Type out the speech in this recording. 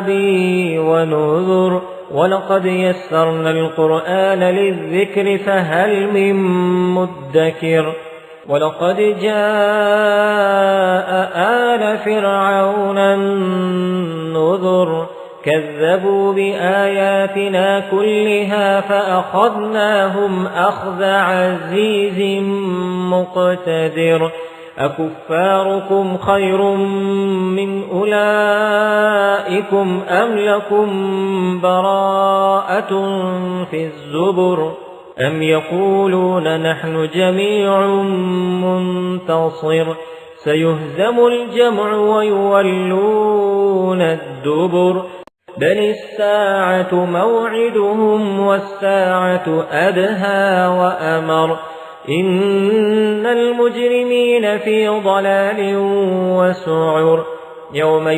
عذابي ونذر ولقد يسرنا القرآن للذكر فهل من مدكر ولقد جاء آل فرعون النذر كذبوا بآياتنا كلها فأخذناهم أخذ عزيز مقتدر أكفاركم خير من أولئكم أم لكم براءة في الزبر أم يقولون نحن جميع منتصر سيهزم الجمع ويولون الدبر بل الساعة موعدهم والساعة أدهى وأمر إن المجرمين في ضلال وسعر يوم